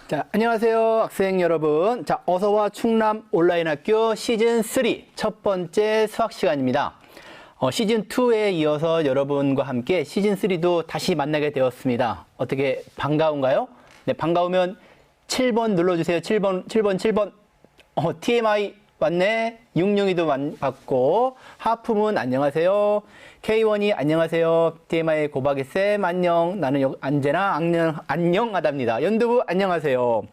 자, 안녕하세요, 학생 여러분. 자, 어서와 충남 온라인 학교 시즌 3 첫 번째 수학 시간입니다. 시즌 2에 이어서 여러분과 함께 시즌 3도 다시 만나게 되었습니다. 어떻게 반가운가요? 네, 반가우면 7번 눌러주세요. 7번. TMI 왔네. 662도 받고, 하품은 안녕하세요. K1이 안녕하세요. TMI 고박이쌤 안녕. 나는 언제나 안녕하답니다. 연두부 안녕하세요.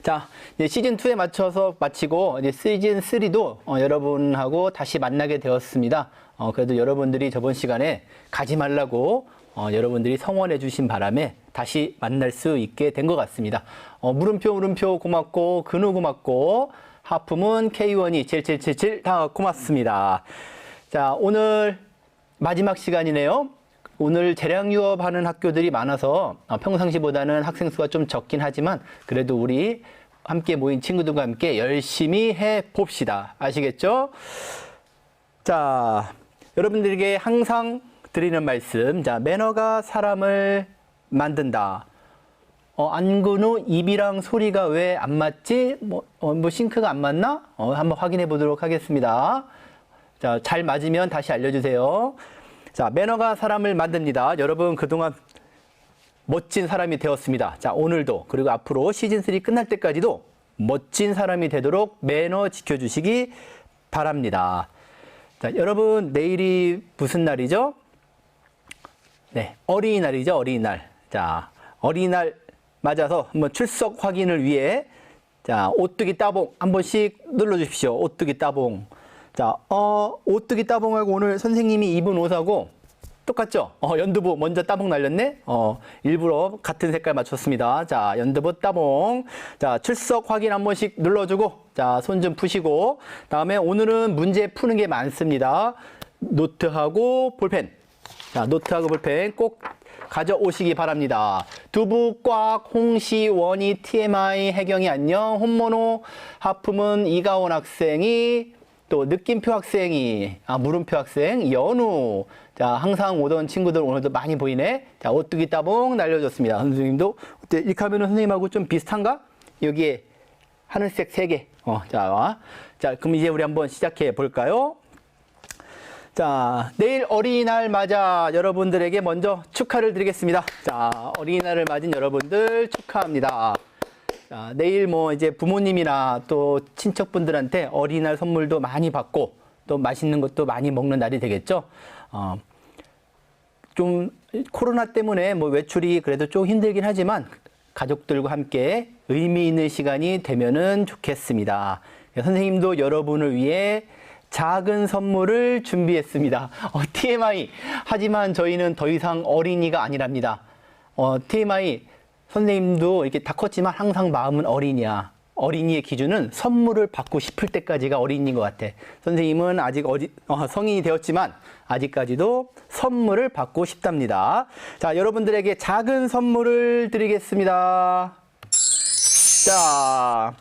자, 이제 시즌2에 맞춰서 마치고, 이제 시즌 3도 여러분하고 다시 만나게 되었습니다. 그래도 여러분들이 저번 시간에 가지 말라고 여러분들이 성원해 주신 바람에 다시 만날 수 있게 된 것 같습니다. 물음표 고맙고, 근우 고맙고, 하품은 K1이 7777 다 고맙습니다. 자, 오늘 마지막 시간이네요. 오늘 재량 유업하는 학교들이 많아서 평상시보다는 학생 수가 좀 적긴 하지만 그래도 우리 함께 모인 친구들과 함께 열심히 해봅시다. 아시겠죠? 자, 여러분들에게 항상 드리는 말씀. 자, 매너가 사람을 만든다. 안근우 입이랑 소리가 왜 안 맞지? 뭐 싱크가 안 맞나? 한번 확인해 보도록 하겠습니다. 자, 잘 맞으면 다시 알려주세요. 자, 매너가 사람을 만듭니다. 여러분 그동안 멋진 사람이 되었습니다. 자, 오늘도 그리고 앞으로 시즌3 끝날 때까지도 멋진 사람이 되도록 매너 지켜주시기 바랍니다. 자, 여러분 내일이 무슨 날이죠? 네, 어린이날이죠. 어린이날. 자, 어린이날 맞아서 한번 출석 확인을 위해 자, 오뚜기 따봉 한 번씩 눌러주십시오. 오뚜기 따봉. 자, 오뚜기 따봉하고 오늘 선생님이 입은 옷하고 똑같죠? 연두부 먼저 따봉 날렸네? 일부러 같은 색깔 맞췄습니다. 자, 연두부 따봉. 자, 출석 확인 한 번씩 눌러주고, 자, 손 좀 푸시고, 다음에 오늘은 문제 푸는 게 많습니다. 노트하고 볼펜. 자, 노트하고 볼펜 꼭 가져오시기 바랍니다. 두부 꽉, 홍시, 원희, TMI, 혜경이 안녕, 혼모노, 하품은 이가온 학생이, 또 느낌표 학생이, 물음표 학생, 연우. 자, 항상 오던 친구들 오늘도 많이 보이네. 자, 오뚜기 따봉 날려줬습니다. 선생님도 어때? 이렇게 하면은 선생님하고 좀 비슷한가? 여기에 하늘색 3개. 자, 그럼 이제 우리 한번 시작해 볼까요? 자, 내일 어린이날 맞아 여러분들에게 먼저 축하를 드리겠습니다. 자, 어린이날을 맞은 여러분들 축하합니다. 자, 내일 뭐 이제 부모님이나 또 친척분들한테 어린이날 선물도 많이 받고 또 맛있는 것도 많이 먹는 날이 되겠죠. 좀 코로나 때문에 뭐 외출이 그래도 좀 힘들긴 하지만 가족들과 함께 의미 있는 시간이 되면은 좋겠습니다. 선생님도 여러분을 위해 작은 선물을 준비했습니다. TMI. 하지만 저희는 더 이상 어린이가 아니랍니다. TMI. 선생님도 이렇게 다 컸지만 항상 마음은 어린이야. 어린이의 기준은 선물을 받고 싶을 때까지가 어린이인 것 같아. 선생님은 아직 성인이 되었지만 아직까지도 선물을 받고 싶답니다. 자, 여러분들에게 작은 선물을 드리겠습니다. 자,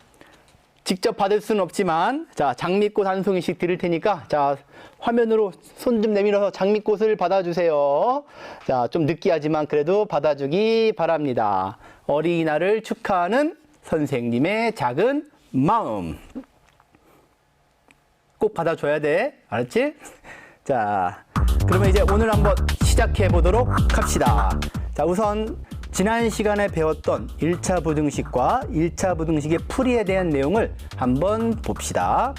직접 받을 수는 없지만 자, 장미꽃 한 송이씩 드릴 테니까 자, 화면으로 손 좀 내밀어서 장미꽃을 받아주세요. 자, 좀 느끼하지만 그래도 받아주기 바랍니다. 어린이날을 축하하는 선생님의 작은 마음. 꼭 받아줘야 돼. 알았지? 자, 그러면 이제 오늘 한번 시작해 보도록 합시다. 자, 우선 지난 시간에 배웠던 1차 부등식과 1차 부등식의 풀이에 대한 내용을 한번 봅시다.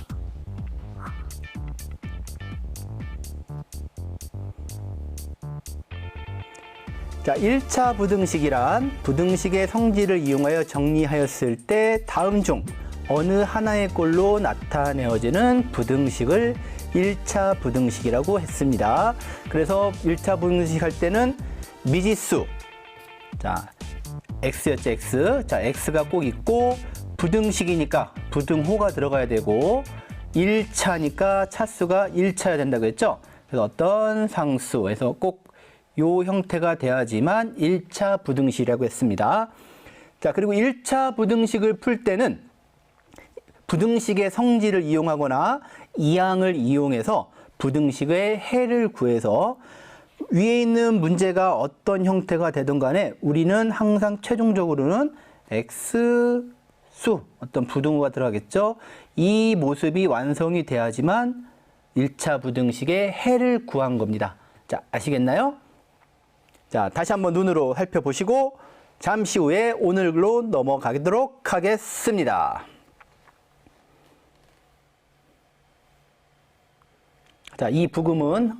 자, 1차 부등식이란 부등식의 성질을 이용하여 정리하였을 때 다음 중 어느 하나의 꼴로 나타내어지는 부등식을 1차 부등식이라고 했습니다. 그래서 1차 부등식 할 때는 미지수, 자, x였죠, x. 자, x가 꼭 있고, 부등식이니까 부등호가 들어가야 되고, 1차니까 차수가 1차여야 된다고 했죠? 그래서 어떤 상수에서 꼭 요 형태가 돼야지만 1차 부등식이라고 했습니다. 자, 그리고 1차 부등식을 풀 때는 부등식의 성질을 이용하거나 이항을 이용해서 부등식의 해를 구해서 위에 있는 문제가 어떤 형태가 되든 간에 우리는 항상 최종적으로는 X수 어떤 부등호가 들어가겠죠. 이 모습이 완성이 돼야지만 1차 부등식의 해를 구한 겁니다. 자, 아시겠나요? 자, 다시 한번 눈으로 살펴보시고 잠시 후에 오늘로 넘어가도록 하겠습니다. 자, 이 부금은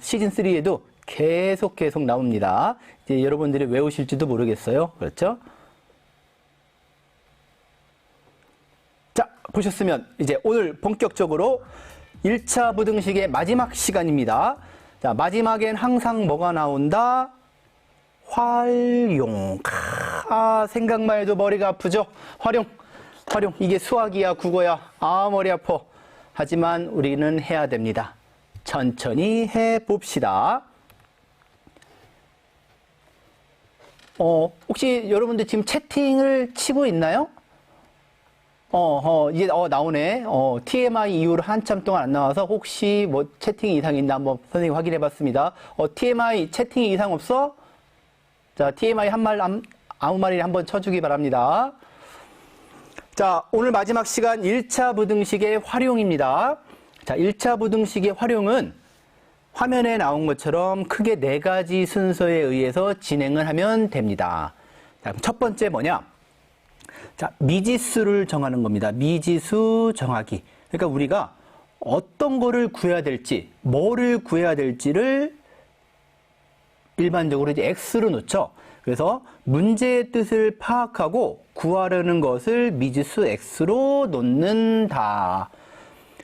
시즌 3에도 계속 나옵니다. 이제 여러분들이 외우실지도 모르겠어요. 그렇죠? 자, 보셨으면 이제 오늘 본격적으로 1차 부등식의 마지막 시간입니다. 자, 마지막엔 항상 뭐가 나온다? 활용. 생각만 해도 머리가 아프죠? 활용. 이게 수학이야, 국어야. 머리 아파. 하지만 우리는 해야 됩니다. 천천히 해봅시다. 혹시 여러분들 지금 채팅을 치고 있나요? 이제 나오네. TMI 이후로 한참 동안 안 나와서 혹시 뭐 채팅 이상 있나 한번 선생님 확인해 봤습니다. TMI 채팅 이상 없어? 자, TMI 아무 말이나 한번 쳐주기 바랍니다. 자, 오늘 마지막 시간 1차 부등식의 활용입니다. 자, 1차 부등식의 활용은 화면에 나온 것처럼 크게 4가지 순서에 의해서 진행을 하면 됩니다. 자, 그럼 첫 번째 뭐냐? 자, 미지수를 정하는 겁니다. 미지수 정하기. 그러니까 우리가 어떤 거를 구해야 될지, 뭐를 구해야 될지를 일반적으로 이제 X로 놓죠. 그래서 문제의 뜻을 파악하고 구하려는 것을 미지수 X로 놓는다.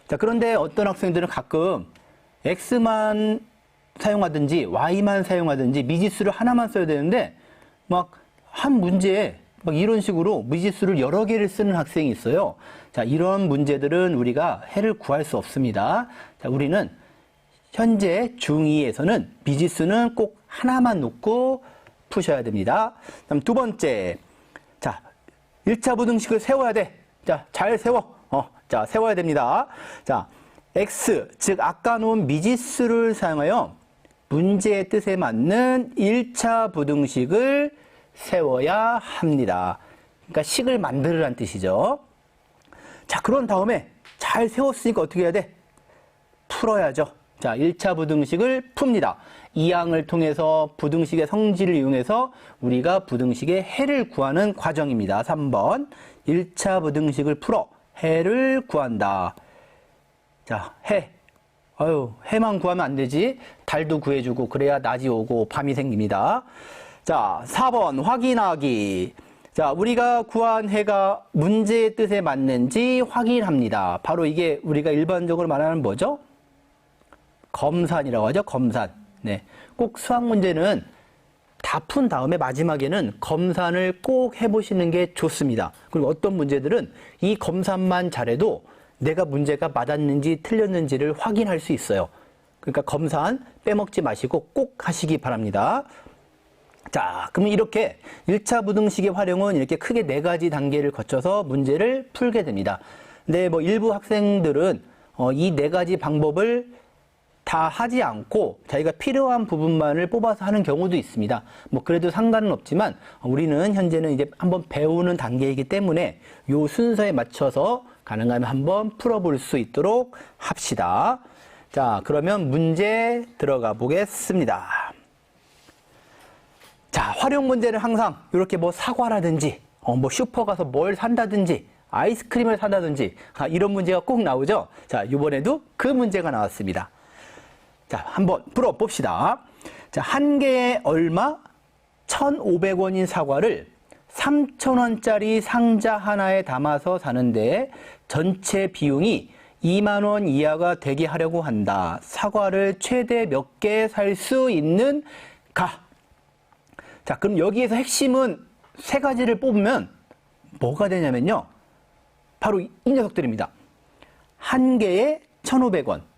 자, 그런데 어떤 학생들은 가끔 X만 사용하든지 Y만 사용하든지 미지수를 하나만 써야 되는데 막 한 문제에 막 이런 식으로 미지수를 여러 개를 쓰는 학생이 있어요. 자, 이런 문제들은 우리가 해를 구할 수 없습니다. 자, 우리는 현재 중2에서는 미지수는 꼭 하나만 놓고 푸셔야 됩니다. 그다음 두 번째. 자, 1차 부등식을 세워야 돼. 자, 잘 세워. 자, 세워야 됩니다. 자, X, 즉 아까 놓은 미지수를 사용하여 문제의 뜻에 맞는 1차 부등식을 세워야 합니다. 그러니까 식을 만들으란 뜻이죠. 자, 그런 다음에 잘 세웠으니까 어떻게 해야 돼? 풀어야죠. 자, 1차 부등식을 풉니다. 이 항을 통해서 부등식의 성질을 이용해서 우리가 부등식의 해를 구하는 과정입니다. 3번. 1차 부등식을 풀어 해를 구한다. 자, 해만 구하면 안 되지. 달도 구해주고 그래야 낮이 오고 밤이 생깁니다. 자, 4번 확인하기. 자, 우리가 구한 해가 문제의 뜻에 맞는지 확인합니다. 바로 이게 우리가 일반적으로 말하는 뭐죠? 검산이라고 하죠. 검산. 네. 꼭 수학 문제는 다 푼 다음에 마지막에는 검산을 꼭 해보시는 게 좋습니다. 그리고 어떤 문제들은 이 검산만 잘해도 내가 문제가 맞았는지 틀렸는지를 확인할 수 있어요. 그러니까 검산 빼먹지 마시고 꼭 하시기 바랍니다. 자, 그러면 이렇게 1차 부등식의 활용은 이렇게 크게 4가지 단계를 거쳐서 문제를 풀게 됩니다. 근데 뭐 일부 학생들은 이 4가지 방법을 다 하지 않고 자기가 필요한 부분만을 뽑아서 하는 경우도 있습니다. 뭐 그래도 상관은 없지만 우리는 현재는 이제 한번 배우는 단계이기 때문에 요 순서에 맞춰서 가능하면 한번 풀어볼 수 있도록 합시다. 자, 그러면 문제 들어가 보겠습니다. 자, 활용 문제는 항상 이렇게 뭐 사과라든지 뭐 슈퍼 가서 뭘 산다든지 아이스크림을 산다든지 이런 문제가 꼭 나오죠. 자, 이번에도 그 문제가 나왔습니다. 자, 한번 풀어봅시다. 자, 한 개에 얼마? 1,500원인 사과를 3,000원짜리 상자 하나에 담아서 사는데 전체 비용이 2만 원 이하가 되게 하려고 한다. 사과를 최대 몇 개 살 수 있는가? 자, 그럼 여기에서 핵심은 3가지를 뽑으면 뭐가 되냐면요. 바로 이 녀석들입니다. 한 개에 1,500원.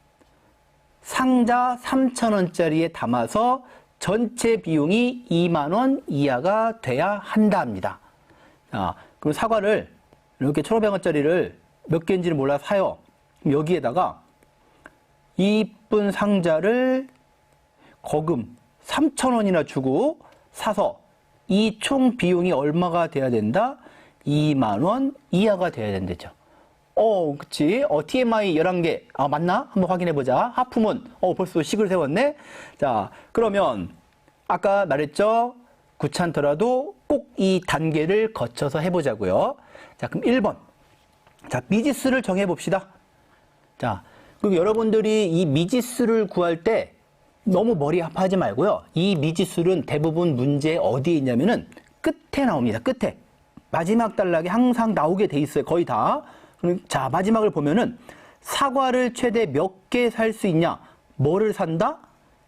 상자 3,000원짜리에 담아서 전체 비용이 2만 원 이하가 돼야 한답니다. 그럼 사과를 이렇게 1,500원짜리를 몇 개인지를 몰라 사요. 그럼 여기에다가 이쁜 상자를 거금 3,000원이나 주고 사서 이 총 비용이 얼마가 돼야 된다? 2만 원 이하가 돼야 된대죠. 그치. TMI 11개. 맞나? 한번 확인해보자. 하품은, 벌써 식을 세웠네? 자, 그러면, 아까 말했죠? 귀찮더라도 꼭 이 단계를 거쳐서 해보자고요. 자, 그럼 1번. 자, 미지수를 정해봅시다. 자, 그리고 여러분들이 이 미지수를 구할 때 너무 머리 아파하지 말고요. 이 미지수는 대부분 문제 어디에 있냐면은 끝에 나옵니다. 끝에. 마지막 단락에 항상 나오게 돼 있어요. 거의 다. 자, 마지막을 보면은 사과를 최대 몇 개 살 수 있냐? 뭐를 산다?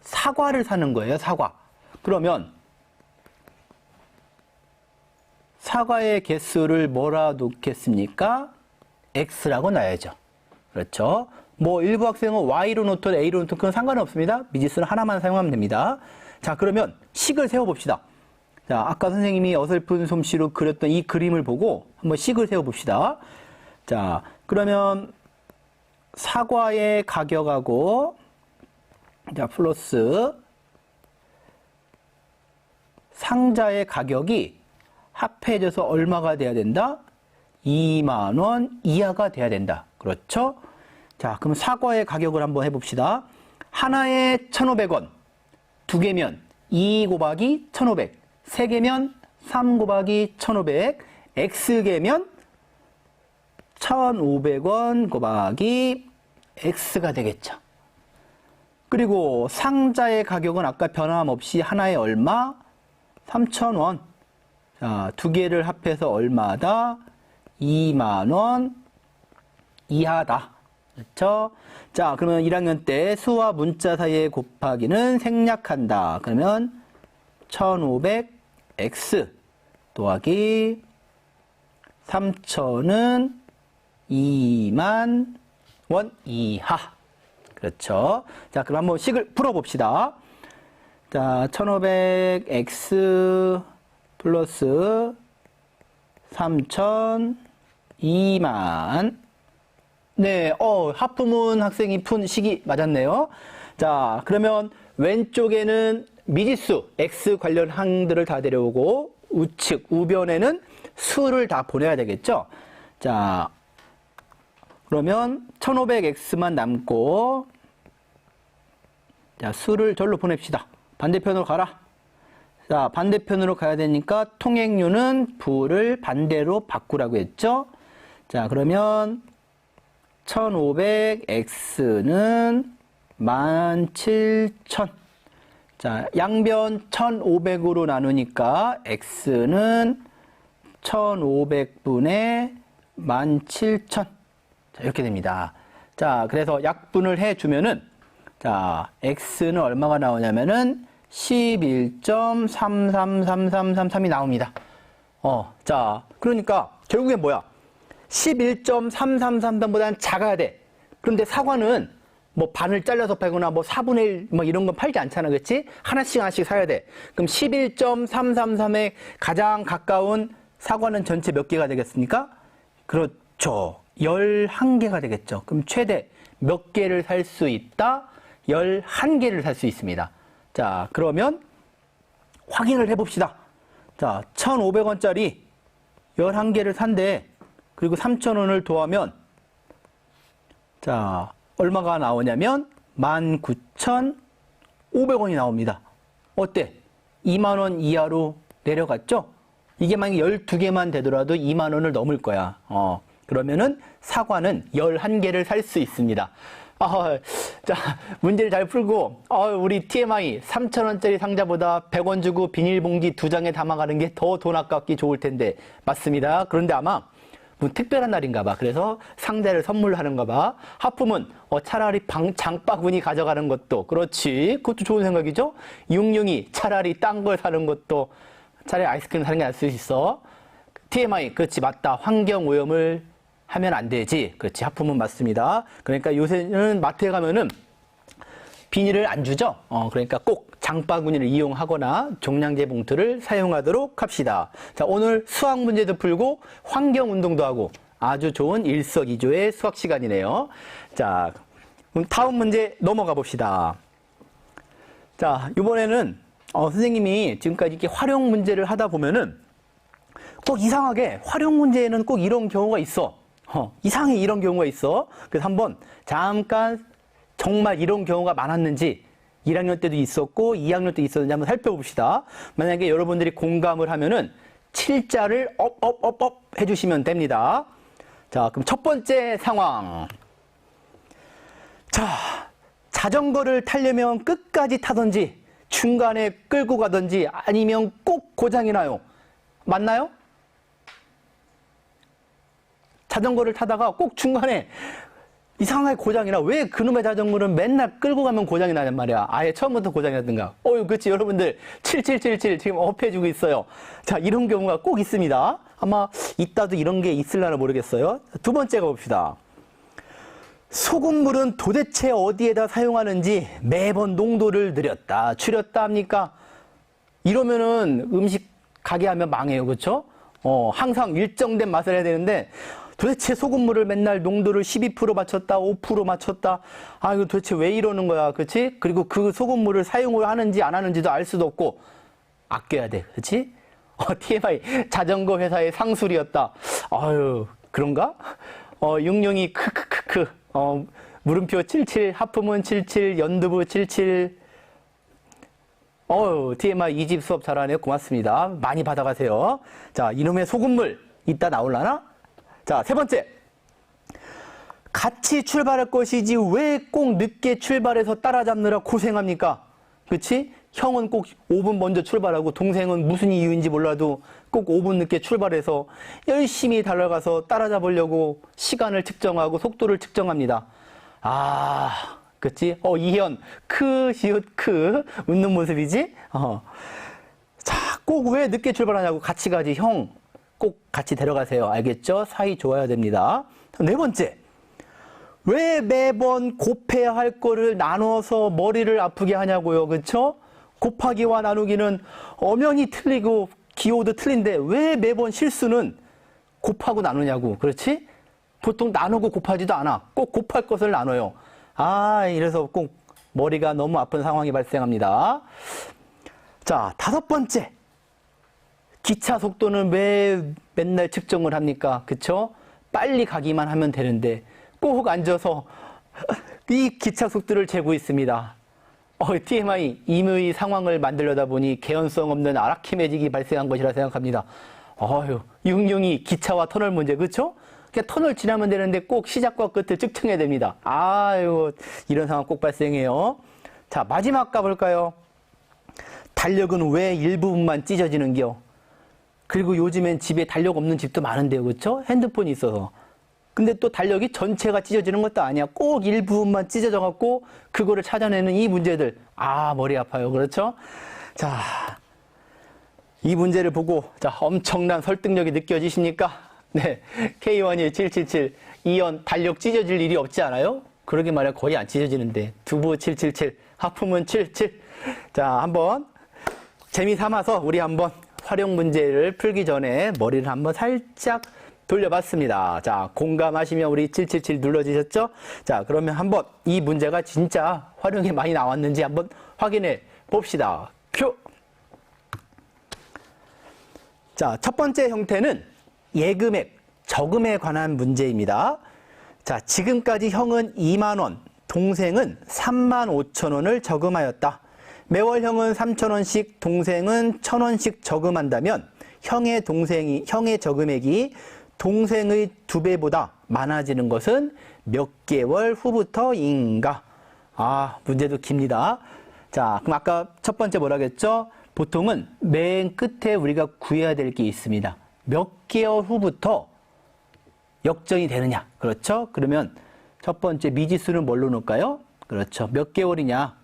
사과를 사는 거예요. 사과. 그러면 사과의 개수를 뭐라 놓겠습니까? X라고 놔야죠. 그렇죠? 뭐 일부 학생은 Y로 놓든 A로 놓든 그건 상관없습니다. 미지수는 하나만 사용하면 됩니다. 자, 그러면 식을 세워봅시다. 자, 아까 선생님이 어설픈 솜씨로 그렸던 이 그림을 보고 한번 식을 세워봅시다. 자, 그러면 사과의 가격하고 자, 플러스 상자의 가격이 합해져서 얼마가 돼야 된다? 2만 원 이하가 돼야 된다. 그렇죠? 자, 그럼 사과의 가격을 한번 해봅시다. 하나에 1,500원, 두 개면 2 곱하기 1,500, 세 개면 3 곱하기 1,500, X개면 1,500원 곱하기 X가 되겠죠. 그리고 상자의 가격은 아까 변함없이 하나에 얼마? 3,000원. 자, 두 개를 합해서 얼마다? 2만 원 이하다. 그렇죠? 자, 그러면 1학년 때 수와 문자 사이의 곱하기는 생략한다. 그러면 1,500x 더하기 3,000은 2만 원 이하. 그렇죠? 자, 그럼 한번 식을 풀어봅시다. 자, 1,500x 플러스 3,000 2만. 네, 하품은 학생이 푼 식이 맞았네요. 자, 그러면 왼쪽에는 미지수, x 관련 항들을 다 데려오고 우측, 우변에는 수를 다 보내야 되겠죠? 자, 그러면 1,500x만 남고 자, 수를 절로 보냅시다. 반대편으로 가라. 자, 반대편으로 가야 되니까 통행료는 부를 반대로 바꾸라고 했죠? 자, 그러면 1,500x는 17,000. 자, 양변 1,500으로 나누니까 x는 1,500분의 17,000. 자, 이렇게 됩니다. 자, 그래서 약분을 해주면은 자, x는 얼마가 나오냐면은 11.333333이 나옵니다. 자, 그러니까 결국엔 뭐야? 11.3333보다는 작아야 돼. 그런데 사과는 뭐 반을 잘라서 팔거나 뭐 4분의 1 뭐 이런 건 팔지 않잖아. 그렇지? 하나씩 하나씩 사야 돼. 그럼 11.333에 가장 가까운 사과는 전체 몇 개가 되겠습니까? 그렇죠. 11개가 되겠죠. 그럼 최대 몇 개를 살 수 있다? 11개를 살 수 있습니다. 자, 그러면 확인을 해봅시다. 자, 1,500원짜리 11개를 산대. 그리고 3,000원을 더하면 자, 얼마가 나오냐면 19,500원이 나옵니다. 어때? 2만 원 이하로 내려갔죠? 이게 만약에 12개만 되더라도 2만 원을 넘을 거야. 그러면은 사과는 11개를 살 수 있습니다. 자, 문제를 잘 풀고, 우리 TMI 3,000원짜리 상자보다 100원 주고 비닐봉지 2장에 담아가는 게 더 돈 아깝기 좋을 텐데. 맞습니다. 그런데 아마 뭐 특별한 날인가 봐. 그래서 상자를 선물하는가 봐. 하품은 차라리 장바구니 가져가는 것도 그렇지. 그것도 좋은 생각이죠. 융융이 차라리 딴 걸 사는 것도 차라리 아이스크림 사는 게 나을 수 있어. TMI 그렇지 맞다. 환경오염을 하면 안 되지. 그렇지. 하품은 맞습니다. 그러니까 요새는 마트에 가면은 비닐을 안 주죠. 그러니까 꼭 장바구니를 이용하거나 종량제 봉투를 사용하도록 합시다. 자, 오늘 수학 문제도 풀고 환경 운동도 하고 아주 좋은 일석이조의 수학 시간이네요. 자, 그럼 다음 문제 넘어가 봅시다. 자, 이번에는 선생님이 지금까지 이렇게 활용 문제를 하다 보면은 꼭 이상하게 활용 문제에는 꼭 이런 경우가 있어. 이상해 이런 경우가 있어. 그래서 한번 잠깐 정말 이런 경우가 많았는지 1학년 때도 있었고 2학년 때 있었는지 한번 살펴봅시다. 만약에 여러분들이 공감을 하면은 7자를 업 해주시면 됩니다. 자, 그럼 첫 번째 상황. 자, 자전거를 타려면 끝까지 타든지 중간에 끌고 가든지 아니면 꼭 고장이 나요. 맞나요? 자전거를 타다가 꼭 중간에 이상하게 고장이 나. 왜 그놈의 자전거는 맨날 끌고 가면 고장이 나냔 말이야. 아예 처음부터 고장이 나든가. 그렇지. 여러분들 7777 지금 업해주고 있어요. 자, 이런 경우가 꼭 있습니다. 아마 이따도 이런 게 있을려나 모르겠어요. 두 번째 가봅시다. 소금물은 도대체 어디에다 사용하는지 매번 농도를 늘렸다 줄였다 합니까? 이러면은 음식 가게 하면 망해요. 그렇죠? 항상 일정된 맛을 해야 되는데 도대체 소금물을 맨날 농도를 12% 맞췄다 5% 맞췄다, 이거 도대체 왜 이러는 거야. 그렇지? 그리고 그 소금물을 사용을 하는지 안 하는지도 알 수도 없고 아껴야 돼. 그렇지? TMI 자전거 회사의 상술이었다. 그런가? 육룡이 크크크크. 물음표 77, 하품은 77, 연두부 77. TMI 2집 수업 잘하네요. 고맙습니다. 많이 받아가세요. 자, 이놈의 소금물 이따 나올라나? 자, 세 번째. 같이 출발할 것이지 왜 꼭 늦게 출발해서 따라잡느라 고생합니까? 그치? 형은 꼭 5분 먼저 출발하고 동생은 무슨 이유인지 몰라도 꼭 5분 늦게 출발해서 열심히 달려가서 따라잡으려고 시간을 측정하고 속도를 측정합니다. 그치? 이현, 시읒, 웃는 모습이지? 자, 꼭 왜 늦게 출발하냐고. 같이 가지. 형, 꼭 같이 데려가세요. 알겠죠? 사이 좋아야 됩니다. 네 번째. 왜 매번 곱해야 할 거를 나눠서 머리를 아프게 하냐고요. 그쵸? 곱하기와 나누기는 엄연히 틀리고 기호도 틀린데 왜 매번 실수는 곱하고 나누냐고. 그렇지? 보통 나누고 곱하지도 않아. 꼭 곱할 것을 나눠요. 이래서 꼭 머리가 너무 아픈 상황이 발생합니다. 자, 다섯 번째. 기차 속도는 왜 맨날 측정을 합니까? 그쵸? 빨리 가기만 하면 되는데 꼭 앉아서 이 기차 속도를 재고 있습니다. TMI 임의 상황을 만들려다 보니 개연성 없는 아라키매직이 발생한 것이라 생각합니다. 육룡이 기차와 터널 문제, 그쵸? 그냥 터널 지나면 되는데 꼭 시작과 끝을 측정해야 됩니다. 이런 상황 꼭 발생해요. 자, 마지막 가볼까요? 달력은 왜 일부분만 찢어지는겨? 그리고 요즘엔 집에 달력 없는 집도 많은데요. 그쵸? 핸드폰이 있어서. 근데 또 달력이 전체가 찢어지는 것도 아니야. 꼭 일부분만 찢어져 갖고 그거를 찾아내는 이 문제들. 머리 아파요. 그렇죠? 자, 이 문제를 보고 엄청난 설득력이 느껴지십니까? 네, K11777 이연 달력 찢어질 일이 없지 않아요? 그러게 말이야. 거의 안 찢어지는데. 두부 777 하품은 77. 자, 한번 재미 삼아서 우리 한번 활용 문제를 풀기 전에 머리를 한번 살짝 돌려봤습니다. 자, 공감하시면 우리 777 눌러주셨죠? 자, 그러면 한번 이 문제가 진짜 활용이 많이 나왔는지 한번 확인해 봅시다. 큐! 자, 첫 번째 형태는 예금액, 저금에 관한 문제입니다. 자, 지금까지 형은 2만 원, 동생은 3만 5천 원을 저금하였다. 매월 형은 3천 원씩, 동생은 1천 원씩 저금한다면 형의 저금액이 동생의 2배보다 많아지는 것은 몇 개월 후부터인가? 문제도 깁니다. 자, 그럼 아까 첫 번째 뭐라 그랬죠? 보통은 맨 끝에 우리가 구해야 될 게 있습니다. 몇 개월 후부터 역전이 되느냐? 그렇죠? 그러면 첫 번째 미지수는 뭘로 놓을까요? 그렇죠. 몇 개월이냐?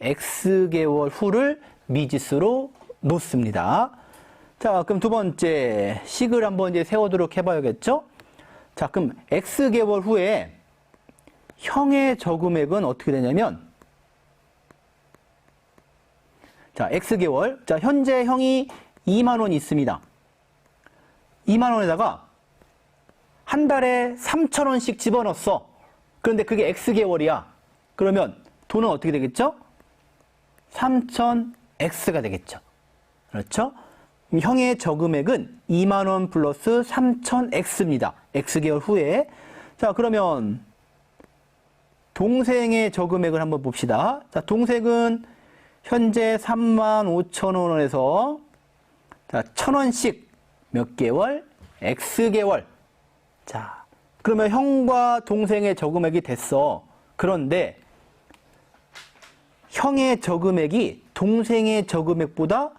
X개월 후를 미지수로 놓습니다. 자, 그럼 두 번째 식을 한번 이제 세우도록 해봐야겠죠? 자, 그럼 X개월 후에 형의 저금액은 어떻게 되냐면, 자, X개월. 자, 현재 형이 2만 원 있습니다. 2만 원에다가 한 달에 3천 원씩 집어넣었어. 그런데 그게 X개월이야. 그러면 돈은 어떻게 되겠죠? 3,000X가 되겠죠. 그렇죠? 형의 저금액은 2만 원 플러스 3,000X입니다. X개월 후에. 자, 그러면 동생의 저금액을 한번 봅시다. 자, 동생은 현재 35,000원에서 자, 1,000원씩 몇 개월? X개월. 자, 그러면 형과 동생의 저금액이 됐어. 그런데 형의 저금액이 동생의 저금액보다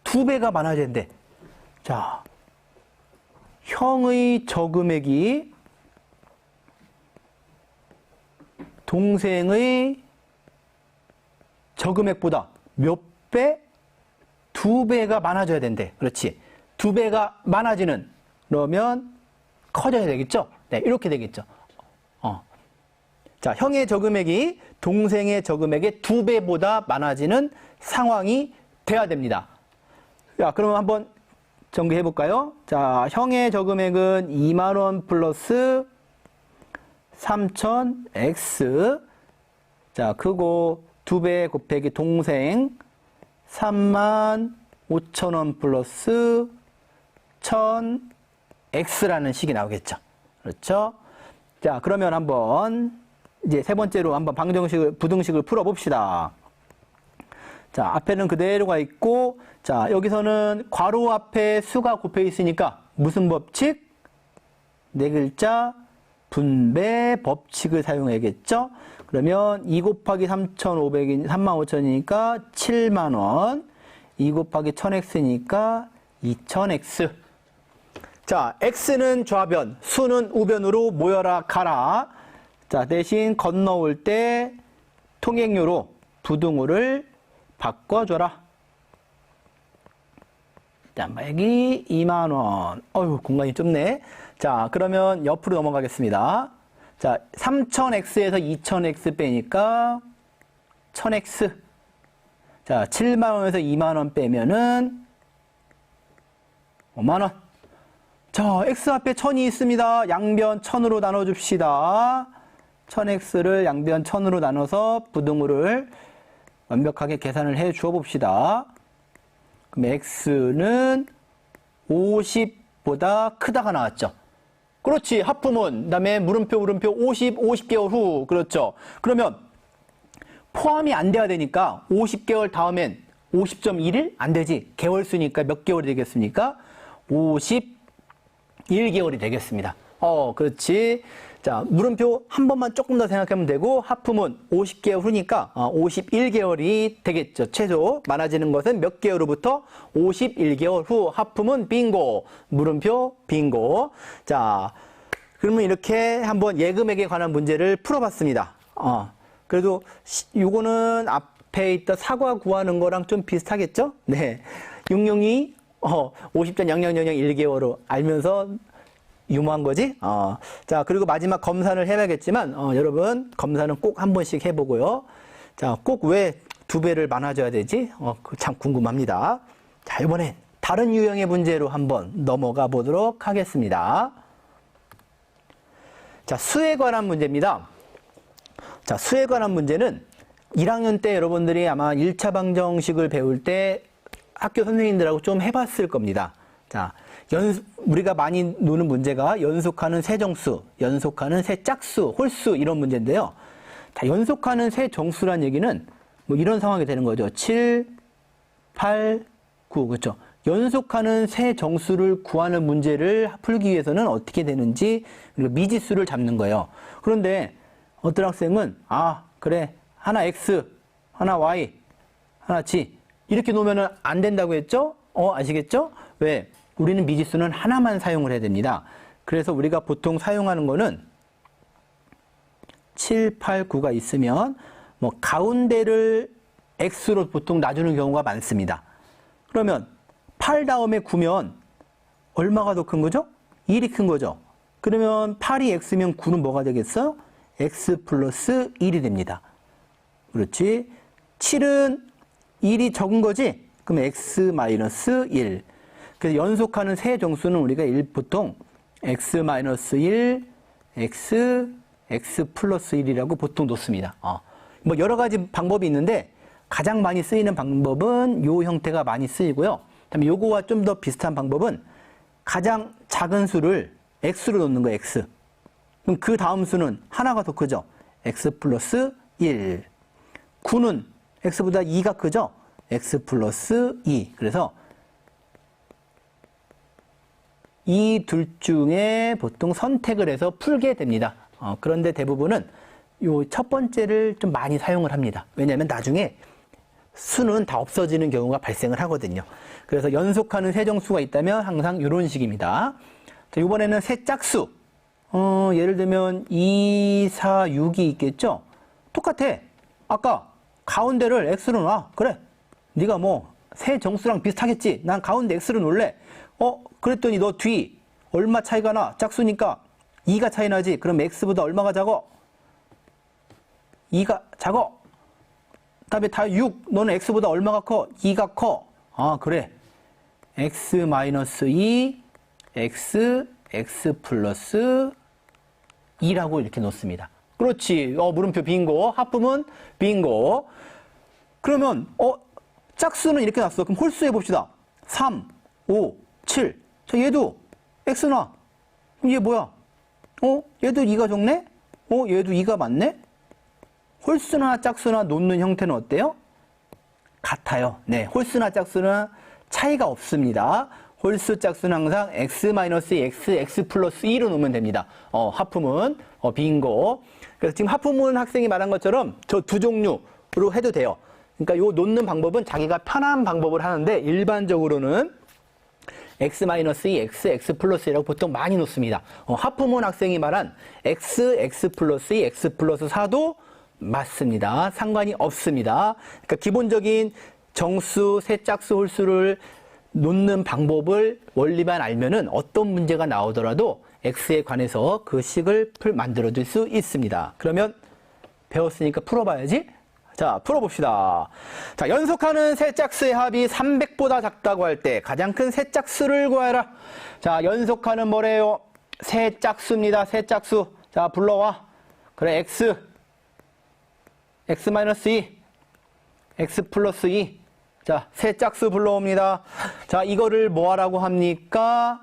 2배가 많아야 된대. 자, 형의 저금액이 동생의 저금액보다 몇 배? 2배가 많아져야 된대. 그렇지. 2배가 많아지는, 그러면 커져야 되겠죠? 네, 이렇게 되겠죠. 자, 형의 저금액이 동생의 저금액의 2배보다 많아지는 상황이 돼야 됩니다. 자, 그러면 한번 정리해 볼까요? 자, 형의 저금액은 2만 원 플러스 3,000X. 자, 크고 2배 곱하기 동생 35,000원 플러스 1,000X라는 식이 나오겠죠. 그렇죠? 자, 그러면 한번 이제 세 번째로 한번 부등식을 풀어봅시다. 자, 앞에는 그대로가 있고, 자, 여기서는 괄호 앞에 수가 곱해 있으니까 무슨 법칙? 네 글자 분배 법칙을 사용해야겠죠? 그러면 2 곱하기 35,000이니까 7만원, 2 곱하기 1000X니까 2000X. 자, X는 좌변, 수는 우변으로 모여라 가라. 자, 대신 건너올 때 통행료로 부등호를 바꿔줘라. 자, 여기 2만원. 어휴, 공간이 좁네. 자, 그러면 옆으로 넘어가겠습니다. 자, 3000X에서 2000X 빼니까 1000X. 자, 7만원에서 2만원 빼면은 5만원. 자, X 앞에 1000이 있습니다. 양변 1000으로 나눠줍시다. 1000X를 양변 1000으로 나눠서 부등호를 완벽하게 계산을 해 주어 봅시다. 그럼 X는 50보다 크다가 나왔죠. 그렇지. 하품은, 그 다음에 물음표 50개월 후. 그렇죠. 그러면 포함이 안 돼야 되니까 50개월 다음엔 50.1일? 안 되지. 개월수니까 몇 개월이 되겠습니까? 51개월이 되겠습니다. 그렇지. 자, 물음표 한 번만 조금 더 생각하면 되고, 하품은 50개월 후니까 51개월이 되겠죠. 최소 많아지는 것은 몇 개월 후부터? 51개월 후. 하품은 빙고. 물음표 빙고. 자, 그러면 이렇게 한번 예금액에 관한 문제를 풀어봤습니다. 그래도 요거는 앞에 있다 사과 구하는 거랑 좀 비슷하겠죠? 네. 662 50.0001개월로 알면서 유무한 거지? 자, 그리고 마지막 검사를 해봐야겠지만, 여러분, 검사는 꼭 한 번씩 해보고요. 자, 꼭 왜 2배를 많아져야 되지? 그거 참 궁금합니다. 자, 이번엔 다른 유형의 문제로 한번 넘어가 보도록 하겠습니다. 자, 수에 관한 문제입니다. 자, 수에 관한 문제는 1학년 때 여러분들이 아마 1차 방정식을 배울 때 학교 선생님들하고 좀 해봤을 겁니다. 자, 우리가 많이 노는 문제가 연속하는 세정수, 연속하는 세짝수, 홀수 이런 문제인데요. 자, 연속하는 세정수란 얘기는 뭐 이런 상황이 되는 거죠. 7, 8, 9 그렇죠. 연속하는 세정수를 구하는 문제를 풀기 위해서는 어떻게 되는지 미지수를 잡는 거예요. 그런데 어떤 학생은 그래 하나 X, 하나 Y, 하나 G 이렇게 놓으면 안 된다고 했죠? 아시겠죠? 왜? 우리는 미지수는 하나만 사용을 해야 됩니다. 그래서 우리가 보통 사용하는 거는 7, 8, 9가 있으면 뭐 가운데를 X로 보통 놔주는 경우가 많습니다. 그러면 8 다음에 9면 얼마가 더 큰 거죠? 1이 큰 거죠. 그러면 8이 X면 9는 뭐가 되겠어? X 플러스 1이 됩니다. 그렇지? 7은 1이 적은 거지? 그럼 X 마이너스 1. 그래서 연속하는 세 정수는 우리가 보통 x 마이너스 1, x 플러스 1이라고 보통 놓습니다. 뭐 여러 가지 방법이 있는데 가장 많이 쓰이는 방법은 이 형태가 많이 쓰이고요. 그다음에 요거와 좀 더 비슷한 방법은 가장 작은 수를 x로 놓는 거예요, x. 그럼 그 다음 수는 하나가 더 크죠? x 플러스 1. 9는 x보다 2가 크죠? x 플러스 2. 그래서 이 둘 중에 보통 선택을 해서 풀게 됩니다. 그런데 대부분은 요 첫 번째를 좀 많이 사용을 합니다. 왜냐하면 나중에 수는 다 없어지는 경우가 발생을 하거든요. 그래서 연속하는 세 정수가 있다면 항상 이런 식입니다. 자, 이번에는 세 짝수. 예를 들면 2, 4, 6이 있겠죠? 똑같아. 아까 가운데를 x로 놔. 그래. 네가 뭐 세 정수랑 비슷하겠지. 난 가운데 x로 놓을래. 그랬더니 너 뒤 얼마 차이가 나? 짝수니까 2가 차이 나지. 그럼 x보다 얼마가 작어? 2가 작어. 그다음에 다 6. 너는 x보다 얼마가 커? 2가 커. 그래. x 마이너스 2, x 플러스 2라고 이렇게 놓습니다. 그렇지. 물음표 빙고. 합음은 빙고. 그러면 짝수는 이렇게 놨어. 그럼 홀수 해봅시다. 3, 5, 7. 자, 얘도 x나. 그럼 얘 뭐야? 얘도 2가 적네? 얘도 2가 맞네? 홀수나 짝수나 놓는 형태는 어때요? 같아요. 네, 홀수나 짝수는 차이가 없습니다. 홀수 짝수는 항상 x 플러스 2로 놓으면 됩니다. 합음은 빙고. 그래서 지금 합음은 학생이 말한 것처럼 저 두 종류로 해도 돼요. 그러니까 요 놓는 방법은 자기가 편한 방법을 하는데 일반적으로는 x 플러스 2라고 보통 많이 놓습니다. 합음은 학생이 말한 x 플러스 2, x 플러스 4도 맞습니다. 상관이 없습니다. 그러니까 기본적인 정수, 세짝수, 홀수를 놓는 방법을 원리만 알면은 어떤 문제가 나오더라도 x에 관해서 그 식을 만들어 줄 수 있습니다. 그러면 배웠으니까 풀어봐야지. 자, 풀어봅시다. 자, 연속하는 세짝수의 합이 300보다 작다고 할 때 가장 큰 세짝수를 구하라. 자, 연속하는 뭐래요? 세짝수입니다. 세짝수. 자, 불러와. 그래, x 마이너스 2, x 플러스 2. 자, 세짝수 불러옵니다. 자, 이거를 뭐 하라고 합니까?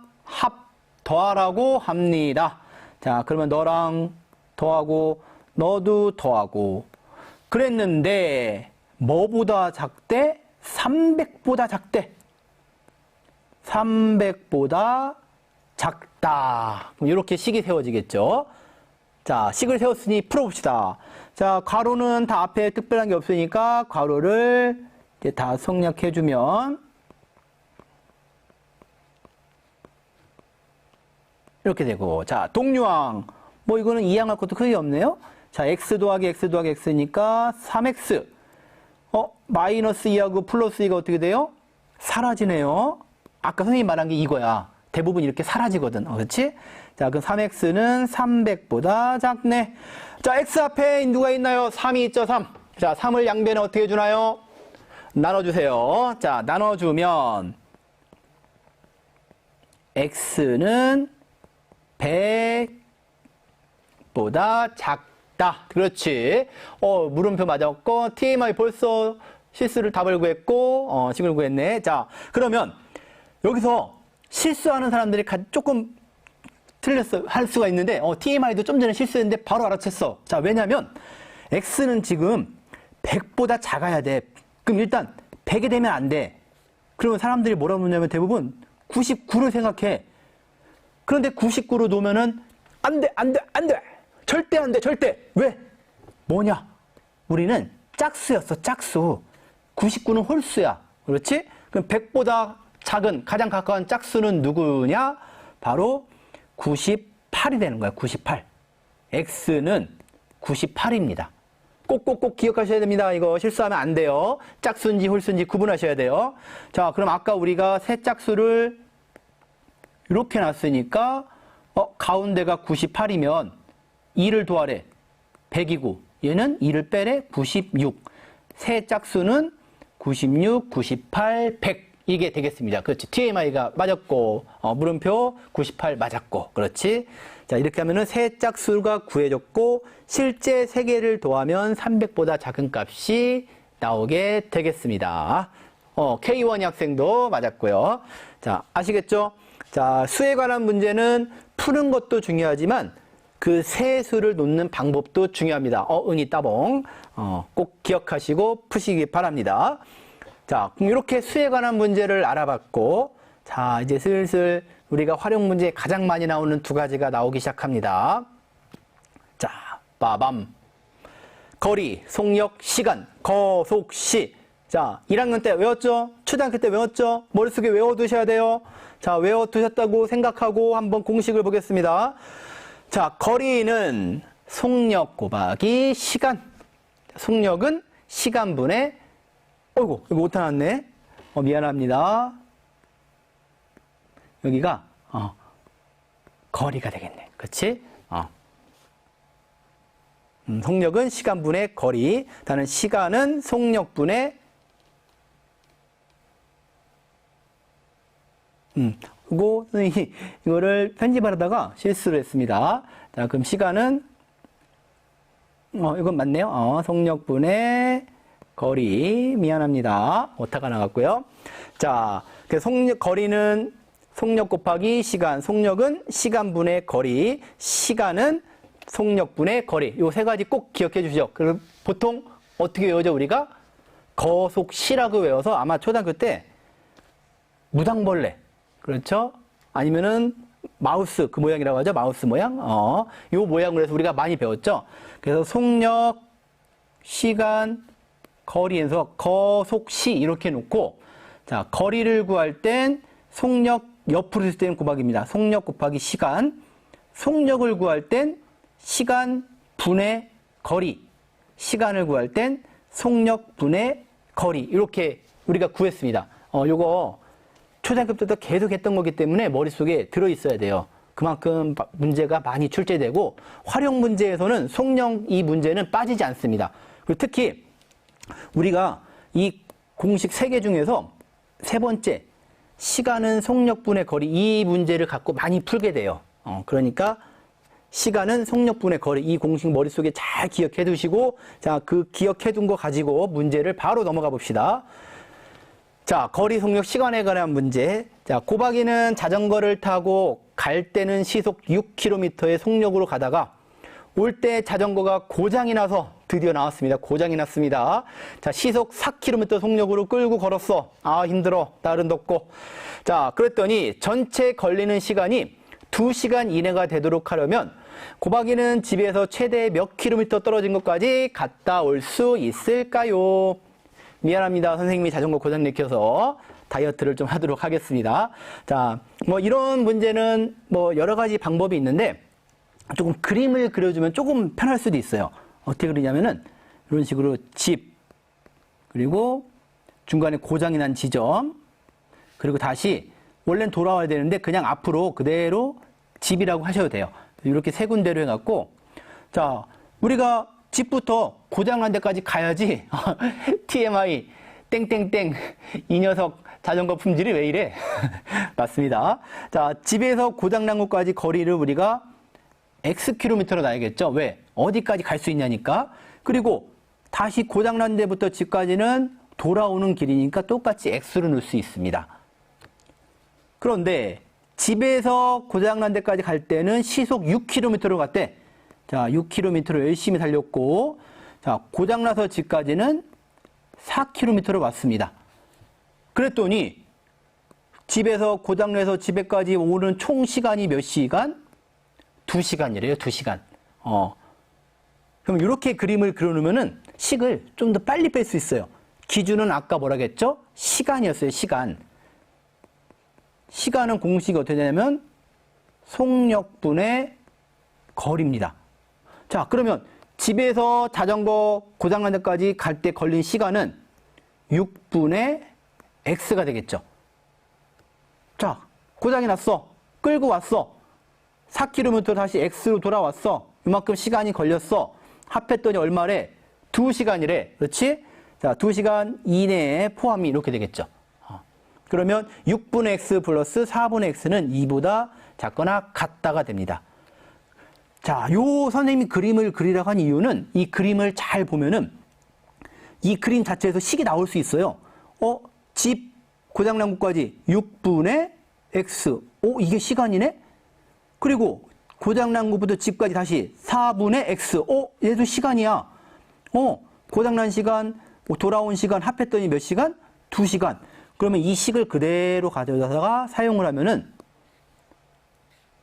더하라고 합니다. 자, 그러면 너랑 더하고, 너도 더하고. 그랬는데, 뭐보다 작대? 300보다 작대. 300보다 작다. 그럼 이렇게 식이 세워지겠죠? 자, 식을 세웠으니 풀어봅시다. 자, 괄호는 다 앞에 특별한 게 없으니까 괄호를 이제 다 생략해주면 이렇게 되고, 자, 동류항. 뭐 이거는 이항할 것도 크게 없네요. 자, x 더하기 x니까 3x. 마이너스 2하고 플러스 2가 어떻게 돼요? 사라지네요. 아까 선생님이 말한 게 이거야. 대부분 이렇게 사라지거든. 그렇지? 자, 그럼 3x는 300보다 작네. 자, x 앞에 누가 있나요? 3이 있죠, 3. 자, 3을 양변에 어떻게 주나요? 나눠주세요. 자, 나눠주면 x는 100보다 작다. 그렇지. 물음표 맞았고, TMI 벌써 실수를 답을 구했고, 식을 구했네. 자, 그러면 여기서 실수하는 사람들이 조금 할 수가 있는데, TMI도 좀 전에 실수했는데 바로 알아챘어. 자, 왜냐면 x는 지금 100보다 작아야 돼. 그럼 일단 100이 되면 안 돼. 그러면 사람들이 뭐라고 놓냐면 대부분 99를 생각해. 그런데 99로 놓으면은 안 돼. 절대 안 돼. 절대. 왜? 뭐냐? 우리는 짝수였어. 짝수. 99는 홀수야. 그렇지? 그럼 100보다 작은 가장 가까운 짝수는 누구냐? 바로 98이 되는 거야. 98. x는 98입니다. 꼭 기억하셔야 됩니다. 이거 실수하면 안 돼요. 짝수인지 홀수인지 구분하셔야 돼요. 자, 그럼 아까 우리가 세 짝수를 이렇게 놨으니까 가운데가 98이면 2를 더하래. 100이고 얘는 2를 빼래. 96. 세 짝수는 96, 98, 100. 이게 되겠습니다. 그렇지. TMI가 맞았고, 물음표 98 맞았고, 그렇지. 자, 이렇게 하면은 세 짝수가 구해졌고, 실제 세 개를 더하면 300보다 작은 값이 나오게 되겠습니다. K1 학생도 맞았고요. 자, 아시겠죠? 자, 수에 관한 문제는 푸는 것도 중요하지만 그 세수를 놓는 방법도 중요합니다. 응이 따봉. 꼭 기억하시고 푸시기 바랍니다. 자, 그럼 이렇게 수에 관한 문제를 알아봤고, 자, 이제 슬슬 우리가 활용 문제에 가장 많이 나오는 두 가지가 나오기 시작합니다. 자, 빠밤. 거리, 속력, 시간, 거속시. 자, 1학년 때 외웠죠? 초등학교 때 외웠죠? 머릿속에 외워두셔야 돼요. 자, 외워두셨다고 생각하고 한번 공식을 보겠습니다. 자, 거리는 속력 곱하기 시간. 속력은 시간분의, 어이구, 이거 오타 났네. 미안합니다. 여기가, 거리가 되겠네. 그치? 속력은 시간분의 거리. 다는 시간은 속력분의 그리고 선생님이 이거를 편집하다가 실수를 했습니다. 자, 그럼 시간은 이건 맞네요. 속력분의 거리. 미안합니다. 오타가 나갔고요. 자, 거리는 속력 곱하기 시간. 속력은 시간분의 거리. 시간은 속력분의 거리. 요 세 가지 꼭 기억해 주시죠. 그리고 보통 어떻게 외우죠, 우리가? 거속시라고 외워서 아마 초등학교 때 무당벌레. 그렇죠? 아니면은 마우스, 그 모양이라고 하죠. 마우스 모양. 요 모양으로 해서 우리가 많이 배웠죠. 그래서 속력, 시간, 거리에서 거속시 이렇게 놓고, 자, 거리를 구할 땐 속력 옆으로 쓸 때는 곱하기입니다. 속력 곱하기 시간. 속력을 구할 땐 시간 분의 거리. 시간을 구할 땐 속력 분의 거리. 이렇게 우리가 구했습니다. 요거 초등학교 때도 계속 했던 거기 때문에 머릿속에 들어있어야 돼요. 그만큼 문제가 많이 출제되고 활용 문제에서는 속력 이 문제는 빠지지 않습니다. 그리고 특히 우리가 이 공식 3개 중에서 세 번째 시간은 속력분의 거리 이 문제를 갖고 많이 풀게 돼요. 그러니까 시간은 속력분의 거리 이 공식 머릿속에 잘 기억해 두시고 자, 그 기억해 둔 거 가지고 문제를 바로 넘어가 봅시다. 자, 거리, 속력, 시간에 관한 문제. 자, 곱하기는 자전거를 타고 갈 때는 시속 6km의 속력으로 가다가 올 때 자전거가 고장이 나서 드디어 나왔습니다. 고장이 났습니다. 자, 시속 4km 속력으로 끌고 걸었어. 아, 힘들어. 날은 덥고. 자, 그랬더니 전체 걸리는 시간이 2시간 이내가 되도록 하려면 곱하기는 집에서 최대 몇 킬로미터 떨어진 것까지 갔다 올 수 있을까요? 미안합니다. 선생님이 자전거 고장 내켜서 다이어트를 좀 하도록 하겠습니다. 자, 뭐 이런 문제는 뭐 여러 가지 방법이 있는데 조금 그림을 그려주면 조금 편할 수도 있어요. 어떻게 그리냐면은 이런 식으로 집, 그리고 중간에 고장이 난 지점, 그리고 다시 원래는 돌아와야 되는데 그냥 앞으로 그대로 집이라고 하셔도 돼요. 이렇게 세 군데로 해갖고 자, 우리가 집부터 고장난 데까지 가야지. TMI 땡땡땡 이 녀석 자전거 품질이 왜 이래? 맞습니다. 자, 집에서 고장난 곳까지 거리를 우리가 X킬로미터로 놔야겠죠. 왜? 어디까지 갈 수 있냐니까. 그리고 다시 고장난 데부터 집까지는 돌아오는 길이니까 똑같이 X로 넣을 수 있습니다. 그런데 집에서 고장난 데까지 갈 때는 시속 6km로 갔대. 자, 6km로 열심히 달렸고, 자, 고장나서 집까지는 4km로 왔습니다. 그랬더니, 집에서 고장내서 집에까지 오는 총 시간이 몇 시간? 2시간이래요, 2시간. 그럼 이렇게 그림을 그려놓으면은 식을 좀 더 빨리 뺄 수 있어요. 기준은 아까 뭐라겠죠? 시간이었어요, 시간. 시간은 공식이 어떻게 되냐면, 속력분의 거리입니다. 자, 그러면 집에서 자전거 고장난 데까지 갈 때 걸린 시간은 6분의 X가 되겠죠. 자, 고장이 났어. 끌고 왔어. 4km 다시 X로 돌아왔어. 이만큼 시간이 걸렸어. 합했더니 얼마래? 2시간이래. 그렇지? 자, 2시간 이내에 포함이 이렇게 되겠죠. 그러면 6분의 X 플러스 4분의 X는 2보다 작거나 같다가 됩니다. 자, 요 선생님이 그림을 그리라고 한 이유는 이 그림을 잘 보면은 이 그림 자체에서 식이 나올 수 있어요. 집 고장난 곳까지 6분의 x. 오, 이게 시간이네? 그리고 고장난 곳부터 집까지 다시 4분의 x. 오, 얘도 시간이야. 고장난 시간, 돌아온 시간 합했더니 몇 시간? 2시간. 그러면 이 식을 그대로 가져다가 사용을 하면은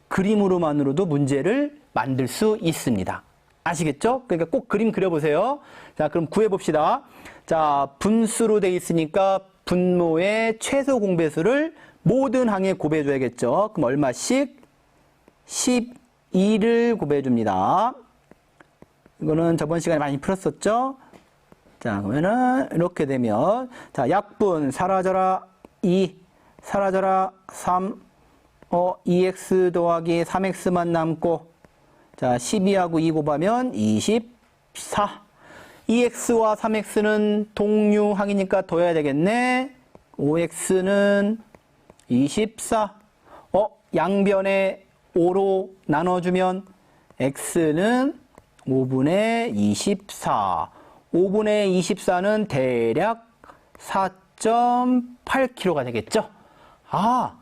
그림으로만으로도 문제를 만들 수 있습니다. 아시겠죠? 그러니까 꼭 그림 그려보세요. 자, 그럼 구해봅시다. 자, 분수로 돼 있으니까 분모의 최소 공배수를 모든 항에 곱해줘야겠죠. 그럼 얼마씩? 12를 곱해줍니다. 이거는 저번 시간에 많이 풀었었죠? 자, 그러면은 이렇게 되면 자, 약분 사라져라 2, 사라져라 3, 2x 더하기 3x만 남고 자, 12하고 2 곱하면 24. 2x와 3x는 동류항이니까 더해야 되겠네. 5x는 24. 양변에 5로 나눠주면 x는 5분의 24. 5분의 24는 대략 4.8kg가 되겠죠? 아,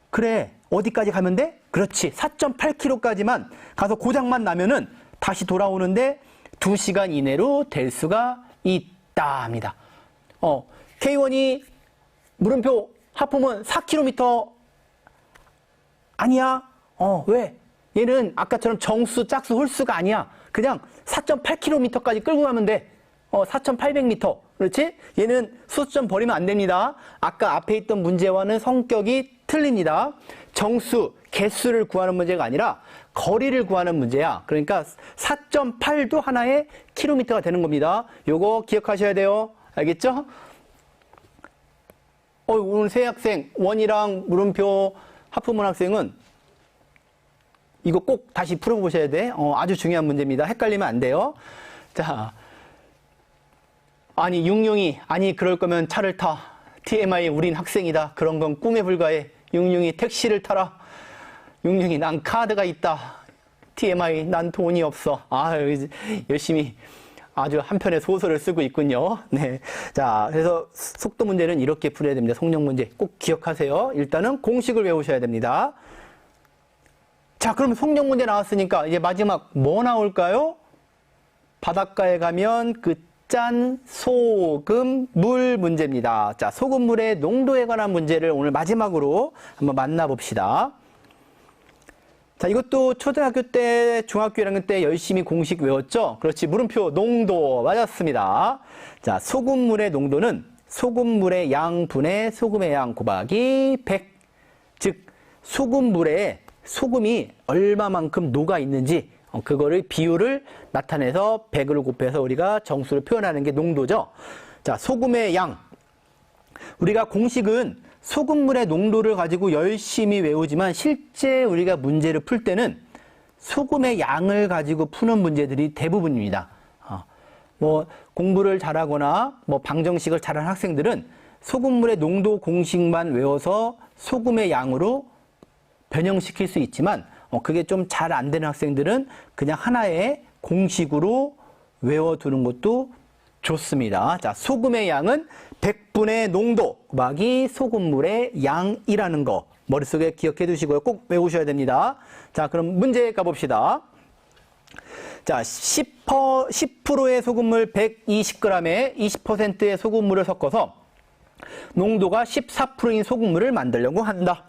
그래. 어디까지 가면 돼? 그렇지. 4.8kg까지만 가서 고장만 나면은 다시 돌아오는데 2시간 이내로 될 수가 있다 합니다. K1이 물음표 하품은 4km 아니야? 왜? 얘는 아까처럼 정수, 짝수, 홀수가 아니야. 그냥 4.8km까지 끌고 가면 돼. 4,800m. 그렇지? 얘는 수점 버리면 안 됩니다. 아까 앞에 있던 문제와는 성격이 틀립니다. 정수, 개수를 구하는 문제가 아니라 거리를 구하는 문제야. 그러니까 4.8도 하나의 킬로미터가 되는 겁니다. 요거 기억하셔야 돼요. 알겠죠? 오늘 새 학생, 원이랑 물음표 하품문 학생은 이거 꼭 다시 풀어보셔야 돼. 아주 중요한 문제입니다. 헷갈리면 안 돼요. 자, 아니 융융이 아니 그럴 거면 차를 타. TMI 우린 학생이다. 그런 건 꿈에 불과해. 융융이 택시를 타라. 융융이 난 카드가 있다. TMI 난 돈이 없어. 열심히 아주 한 편의 소설을 쓰고 있군요. 네. 자, 그래서 속도 문제는 이렇게 풀어야 됩니다. 속력 문제 꼭 기억하세요. 일단은 공식을 외우셔야 됩니다. 자, 그럼 속력 문제 나왔으니까 이제 마지막 뭐 나올까요? 바닷가에 가면 그 짠 소금 물 문제입니다. 자, 소금물의 농도에 관한 문제를 오늘 마지막으로 한번 만나봅시다. 자, 이것도 초등학교 때, 중학교 1학년 때 열심히 공식 외웠죠? 그렇지, 물음표 농도 맞았습니다. 자, 소금물의 농도는 소금물의 양 분의 소금의 양 곱하기 100. 즉, 소금물에 소금이 얼마만큼 녹아 있는지 그거를 비율을 나타내서 100을 곱해서 우리가 정수를 표현하는 게 농도죠. 자, 소금의 양. 우리가 공식은 소금물의 농도를 가지고 열심히 외우지만 실제 우리가 문제를 풀 때는 소금의 양을 가지고 푸는 문제들이 대부분입니다. 뭐 공부를 잘하거나 뭐 방정식을 잘하는 학생들은 소금물의 농도 공식만 외워서 소금의 양으로 변형시킬 수 있지만 그게 좀 잘 안 되는 학생들은 그냥 하나의 공식으로 외워두는 것도 좋습니다. 자, 소금의 양은 100분의 농도 곱하기 소금물의 양이라는 거 머릿속에 기억해 두시고요. 꼭 외우셔야 됩니다. 자, 그럼 문제 가봅시다. 자, 10%의 소금물 120g에 20%의 소금물을 섞어서 농도가 14%인 소금물을 만들려고 한다.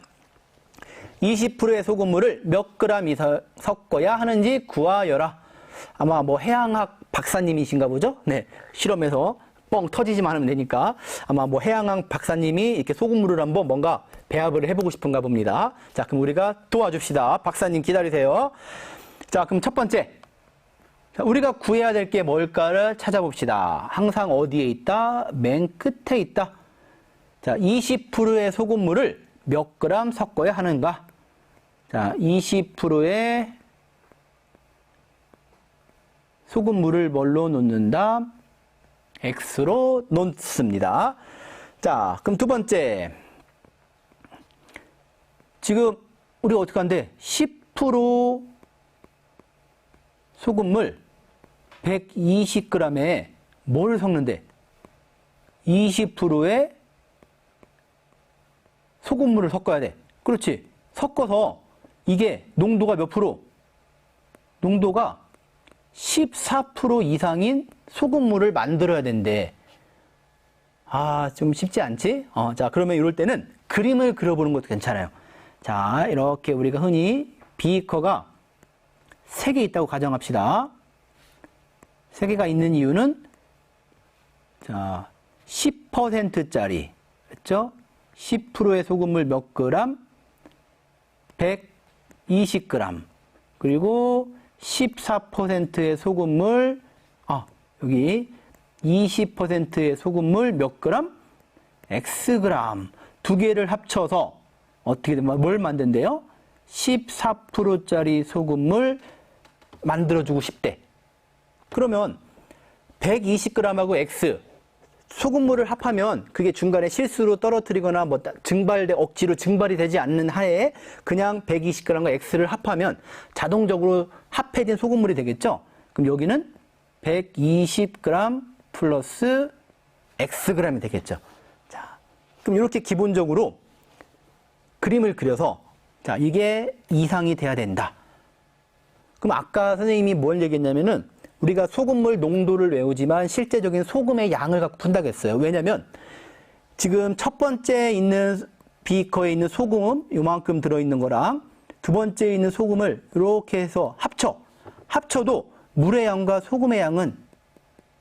20%의 소금물을 몇 그램 이상 섞어야 하는지 구하여라. 아마 뭐 해양학 박사님이신가 보죠? 네. 실험에서 뻥 터지지만 하면 되니까 아마 뭐 해양학 박사님이 이렇게 소금물을 한번 뭔가 배합을 해보고 싶은가 봅니다. 자, 그럼 우리가 도와줍시다. 박사님 기다리세요. 자, 그럼 첫 번째. 자, 우리가 구해야 될 게 뭘까를 찾아봅시다. 항상 어디에 있다? 맨 끝에 있다. 자, 20%의 소금물을 몇 그램 섞어야 하는가? 자, 20%의 소금물을 뭘로 놓는다? X로 놓습니다. 자, 그럼 두 번째. 지금 우리가 어떻게 하는데 10% 소금물 120g에 뭐를 섞는데? 20%의 소금물을 섞어야 돼. 그렇지. 섞어서 이게 농도가 몇 프로? 농도가 14% 이상인 소금물을 만들어야 된대. 아, 좀 쉽지 않지? 자, 그러면 이럴 때는 그림을 그려보는 것도 괜찮아요. 자, 이렇게 우리가 흔히 비커가 3개 있다고 가정합시다. 3개가 있는 이유는 자, 10%짜리, 그렇죠? 10%의 소금물 몇 그램? 120g. 그리고 14%의 소금물, 여기 20%의 소금물 몇 그램? X그램. 두 개를 합쳐서 어떻게 되면 뭘 만든대요? 14%짜리 소금물 만들어주고 싶대. 그러면 120g하고 X, 소금물을 합하면 그게 중간에 실수로 떨어뜨리거나 뭐 억지로 증발이 되지 않는 하에 그냥 120g과 X를 합하면 자동적으로 합해진 소금물이 되겠죠? 그럼 여기는 120g 플러스 Xg이 되겠죠. 자, 그럼 이렇게 기본적으로 그림을 그려서 자, 이게 이상이 돼야 된다. 그럼 아까 선생님이 뭘 얘기했냐면은 우리가 소금물 농도를 외우지만 실제적인 소금의 양을 갖고 푼다고 했어요. 왜냐면 지금 첫 번째 있는 비커에 있는 소금 요만큼 들어있는 거랑 두 번째 있는 소금을 이렇게 해서 합쳐도 물의 양과 소금의 양은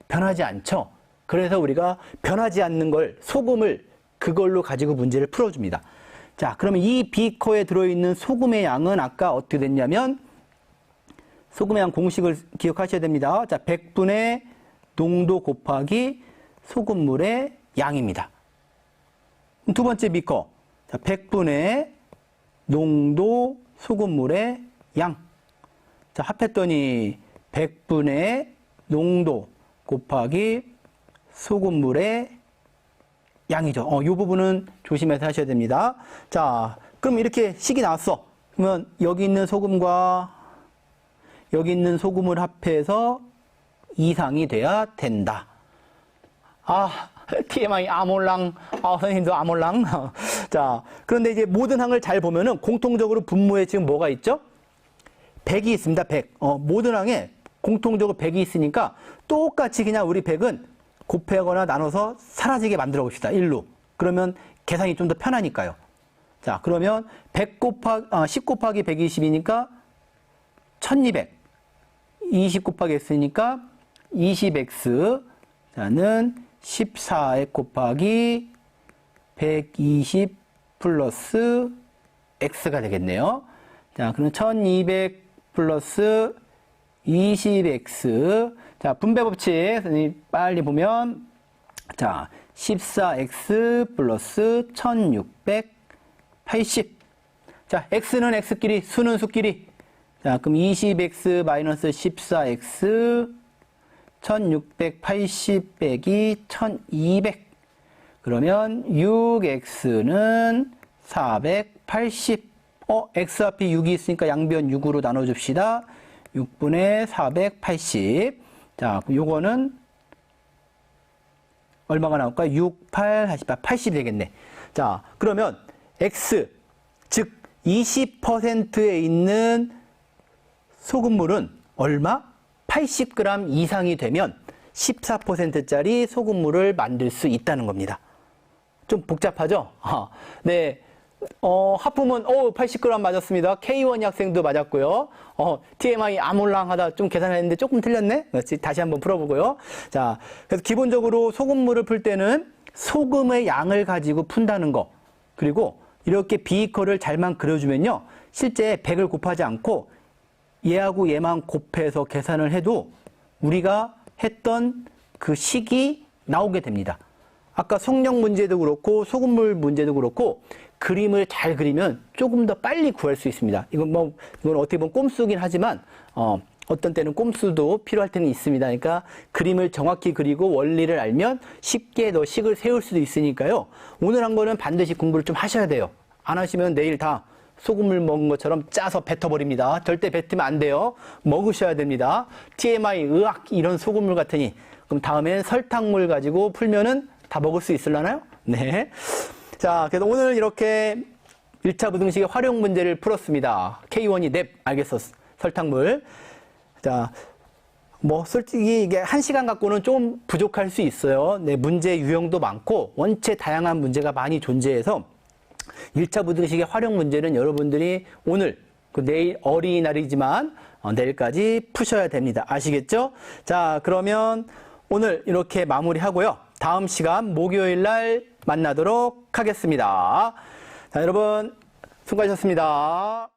변하지 않죠. 그래서 우리가 변하지 않는 걸 소금을 그걸로 가지고 문제를 풀어줍니다. 자, 그러면 이 비커에 들어있는 소금의 양은 아까 어떻게 됐냐면 소금의 양 공식을 기억하셔야 됩니다. 자, 100분의 농도 곱하기 소금물의 양입니다. 두 번째 비커. 자, 100분의 농도 소금물의 양. 자, 합했더니 100분의 농도 곱하기 소금물의 양이죠. 이 부분은 조심해서 하셔야 됩니다. 자, 그럼 이렇게 식이 나왔어. 그러면 여기 있는 소금과 여기 있는 소금을 합해서 이상이 돼야 된다. TMI 아몰랑. 선생님도 아몰랑. 자, 그런데 이제 모든 항을 잘 보면은 공통적으로 분모에 지금 뭐가 있죠? 100이 있습니다. 100. 모든 항에 공통적으로 100이 있으니까 똑같이 그냥 우리 100은 곱하거나 나눠서 사라지게 만들어 봅시다. 1로. 그러면 계산이 좀 더 편하니까요. 자, 그러면 10 곱하기 120이니까 1200. 20 곱하기 x니까 20x. 자는 14x 곱하기 120 플러스 x가 되겠네요. 자, 그럼 1200 플러스 20x. 자, 분배 법칙. 선생님 빨리 보면 자, 14x 플러스 1680. 자, x는 x끼리, 수는 수끼리. 자, 그럼 20x 마이너스 14x 1680 빼기 1200. 그러면 6x는 480. x 앞에 6이 있으니까 양변 6으로 나눠줍시다. 6분의 480. 자, 그럼 요거는 얼마가 나올까요? 6, 8, 48, 80 되겠네. 자, 그러면 x, 즉 20%에 있는 소금물은 얼마? 80g 이상이 되면 14%짜리 소금물을 만들 수 있다는 겁니다. 좀 복잡하죠? 네. 하품은 80g 맞았습니다. K1 학생도 맞았고요. TMI 아몰랑하다 좀 계산했는데 조금 틀렸네. 다시 한번 풀어보고요. 자, 그래서 기본적으로 소금물을 풀 때는 소금의 양을 가지고 푼다는 거. 그리고 이렇게 비커를 잘만 그려주면요, 실제 100을 곱하지 않고 얘하고 얘만 곱해서 계산을 해도 우리가 했던 그 식이 나오게 됩니다. 아까 속력 문제도 그렇고 소금물 문제도 그렇고 그림을 잘 그리면 조금 더 빨리 구할 수 있습니다. 이건 어떻게 보면 꼼수긴 하지만 어떤 때는 꼼수도 필요할 때는 있습니다. 그러니까 그림을 정확히 그리고 원리를 알면 쉽게 더 식을 세울 수도 있으니까요. 오늘 한 거는 반드시 공부를 좀 하셔야 돼요. 안 하시면 내일 다 소금물 먹은 것처럼 짜서 뱉어버립니다. 절대 뱉으면 안 돼요. 먹으셔야 됩니다. TMI, 의학 이런 소금물 같으니 그럼 다음엔 설탕물 가지고 풀면은 다 먹을 수 있으려나요? 네. 자, 그래서 오늘 이렇게 1차 부등식의 활용 문제를 풀었습니다. K1이 냅, 알겠어. 설탕물. 자, 뭐, 솔직히 이게 1시간 갖고는 좀 부족할 수 있어요. 네, 문제 유형도 많고, 원체 다양한 문제가 많이 존재해서, 1차 부등식의 활용 문제는 여러분들이 오늘, 내일 어린이날이지만, 내일까지 푸셔야 됩니다. 아시겠죠? 자, 그러면 오늘 이렇게 마무리하고요. 다음 시간 목요일 날 만나도록 하겠습니다. 자, 여러분, 수고하셨습니다.